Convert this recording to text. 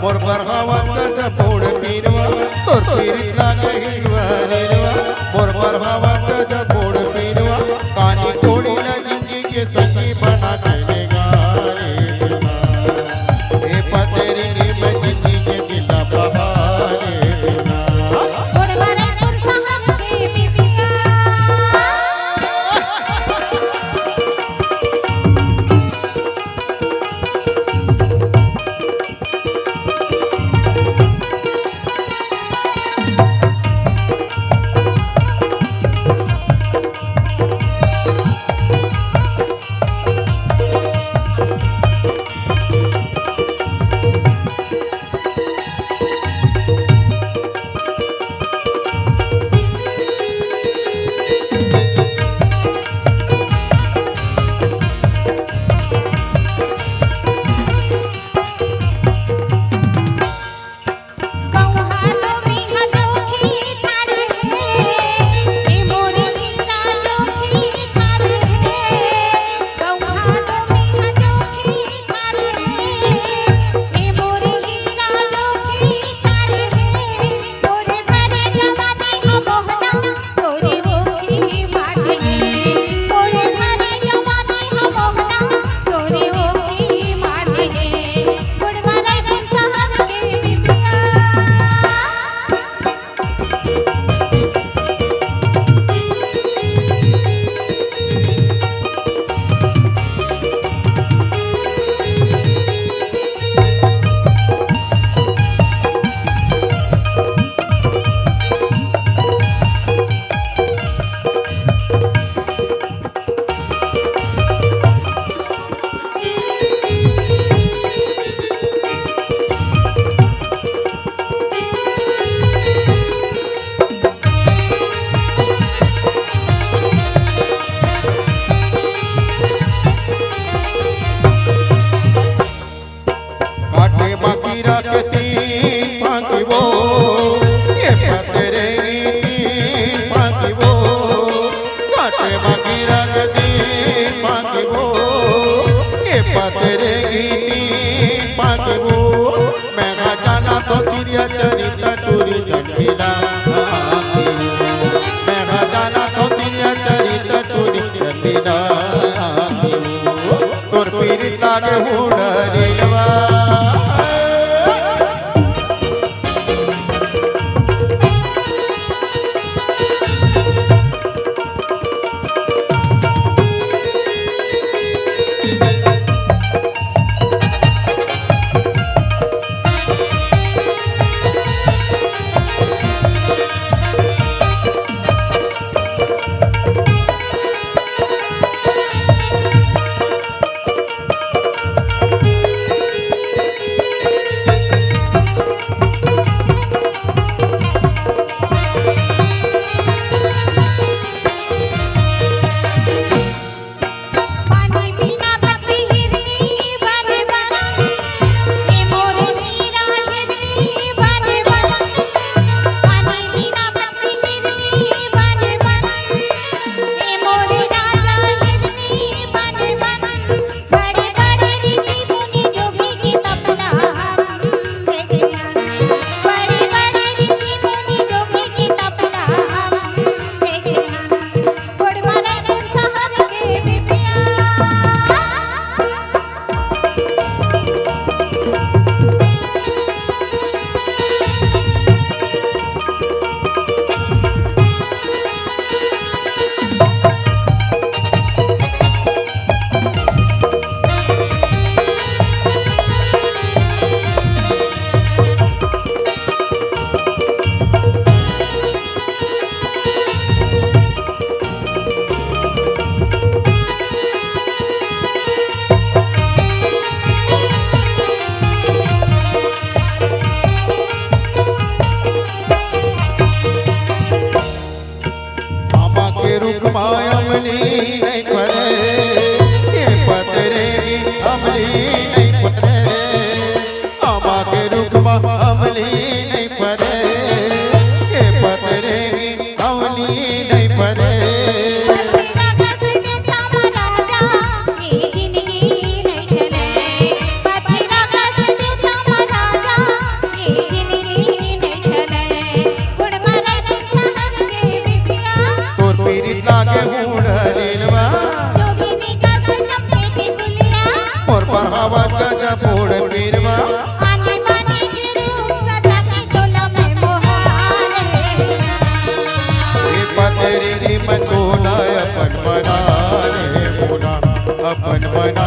मोर बरहावात पोड पीनवा तोर पीरितला हिरवा हिरवा मोर बरहावात पोड पीनवा कानी कोड़ी ना जिंदगी के सखी बना देने गाए ए पतेरी की जिंदगी के बिना बहाने रखती पाकी वो ये पतरे पाकी वो काटे बाकी रखती पाकी वो ये पतरे पाकी वो मैं जाना तो तिरिया चरिता टूरी चंदीला मैं जाना तो तिरिया चरिता टूरी चंदीला तोर पीरिता के हुडरीवा अमली नहीं परे ये पतरे अमली नहीं परे आमा के रूप में अमली नहीं परे ये पतरे अमली नहीं परे राजा अपन बना